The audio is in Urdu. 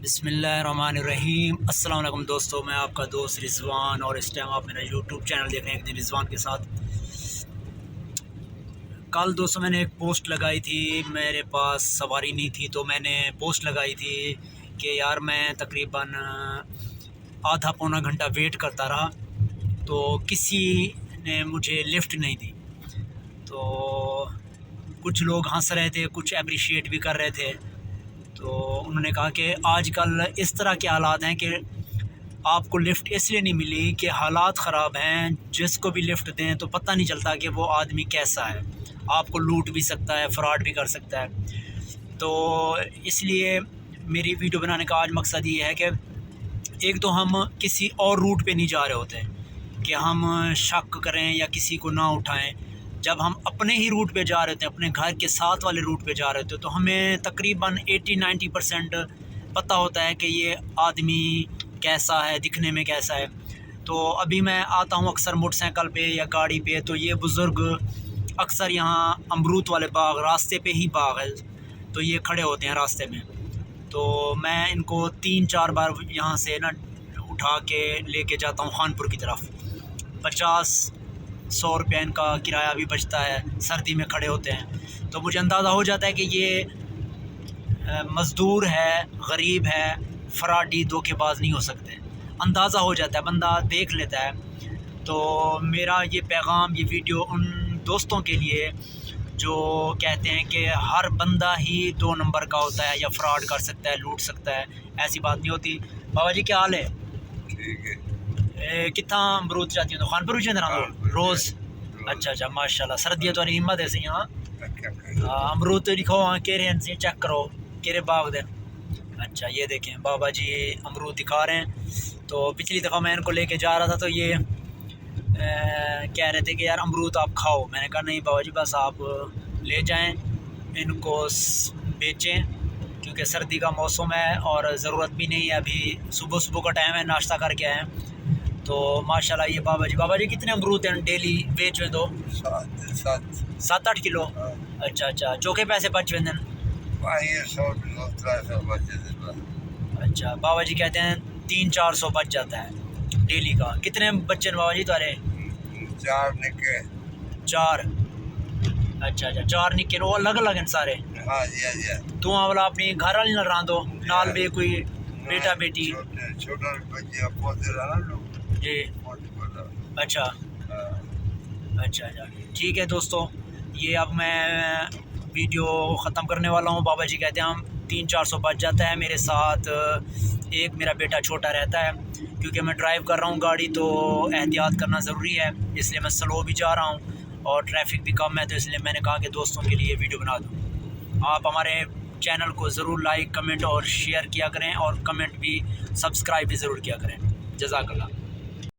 بسم اللہ الرحمن الرحیم۔ السلام علیکم دوستو، میں آپ کا دوست رضوان اور اس ٹائم آپ میرا یوٹیوب چینل دیکھ رہے ہیں ایک دن رضوان کے ساتھ۔ کل دوستو میں نے ایک پوسٹ لگائی تھی، میرے پاس سواری نہیں تھی تو میں نے پوسٹ لگائی تھی کہ یار میں تقریباً آدھا پونا گھنٹہ ویٹ کرتا رہا تو کسی نے مجھے لفٹ نہیں دی۔ تو کچھ لوگ ہنس رہے تھے، کچھ اپریشیٹ بھی کر رہے تھے۔ تو انہوں نے کہا کہ آج کل اس طرح کے حالات ہیں کہ آپ کو لفٹ اس لیے نہیں ملی کہ حالات خراب ہیں، جس کو بھی لفٹ دیں تو پتہ نہیں چلتا کہ وہ آدمی کیسا ہے، آپ کو لوٹ بھی سکتا ہے، فراڈ بھی کر سکتا ہے۔ تو اس لیے میری ویڈیو بنانے کا آج مقصد یہ ہے کہ ایک تو ہم کسی اور روٹ پہ نہیں جا رہے ہوتے کہ ہم شک کریں یا کسی کو نہ اٹھائیں۔ جب ہم اپنے ہی روٹ پہ جا رہے تھے، اپنے گھر کے ساتھ والے روٹ پہ جا رہے تھے، تو ہمیں تقریباً 80-90% پتہ ہوتا ہے کہ یہ آدمی کیسا ہے، دکھنے میں کیسا ہے۔ تو ابھی میں آتا ہوں اکثر موٹر سائیکل پہ یا گاڑی پہ، تو یہ بزرگ اکثر یہاں امرود والے باغ، راستے پہ ہی باغ ہے، تو یہ کھڑے ہوتے ہیں راستے میں۔ تو میں ان کو 3-4 بار یہاں سے اٹھا کے لے کے جاتا ہوں خانپور کی طرف۔ 50-100 روپیہ ان کا کرایہ بھی بچتا ہے، سردی میں کھڑے ہوتے ہیں۔ تو مجھے اندازہ ہو جاتا ہے کہ یہ مزدور ہے، غریب ہے، فراڈی دھوکے باز نہیں ہو سکتے، اندازہ ہو جاتا ہے، بندہ دیکھ لیتا ہے۔ تو میرا یہ پیغام، یہ ویڈیو ان دوستوں کے لیے جو کہتے ہیں کہ ہر بندہ ہی 2 نمبر کا ہوتا ہے یا فراڈ کر سکتا ہے، لوٹ سکتا ہے، ایسی بات نہیں ہوتی۔ بابا جی کیا حال ہے؟ ٹھیک ہے۔ کتنا امرود چاہتی ہوں تو خانپور بھی چاہتے روز؟ اچھا ماشاء اللہ، سردیاں تو نہیں ہمت ہے سی ہاں امرود تو لکھو ہاں کہہ رہے ہیں سی، چیک کرو کہہ رہے باغ دے۔ اچھا یہ دیکھیں بابا جی امرود دکھا رہے ہیں۔ تو پچھلی دفعہ میں ان کو لے کے جا رہا تھا تو یہ کہہ رہے تھے کہ یار امرود آپ کھاؤ۔ میں نے کہا نہیں بابا جی، بس آپ لے جائیں، ان کو بیچیں، کیونکہ سردی کا موسم ہے اور ضرورت بھی نہیں ہے، ابھی صبح کا ٹائم ہے، ناشتہ کر کے آئے ہیں۔ تو ماشاءاللہ یہ بابا جی کتنے امرود ہیں ڈیلی بیچ میں؟ تو 7-8 کلو۔ اچھا جو کہ پیسے بچ وین؟ اچھا بابا جی کہتے ہیں 300-400 بچ جاتا ہے ڈیلی کا۔ کتنے بچے ہیں بابا جی تارے؟ 4 نکے۔ 4؟ اچھا 4 نکے، وہ الگ الگ ہیں سارے؟ ہاں جی۔ تو والا اپنی گھر والی نہ رہا دو نال بھی کوئی بیٹا بیٹی؟ چھوٹا بچہ پودے رہا لوگ جی اچھا ٹھیک ہے دوستو، یہ اب میں ویڈیو ختم کرنے والا ہوں۔ بابا جی کہتے ہیں ہم 300-400 بچ جاتا ہے۔ میرے ساتھ ایک میرا بیٹا چھوٹا رہتا ہے، کیونکہ میں ڈرائیو کر رہا ہوں گاڑی تو احتیاط کرنا ضروری ہے، اس لیے میں سلو بھی جا رہا ہوں اور ٹریفک بھی کم ہے، تو اس لیے میں نے کہا کہ دوستوں کے لیے ویڈیو بنا دوں۔ آپ ہمارے چینل کو ضرور لائک، کمنٹ اور شیئر کیا کریں، اور کمنٹ بھی، سبسکرائب بھی ضرور کیا کریں۔ جزاک اللہ۔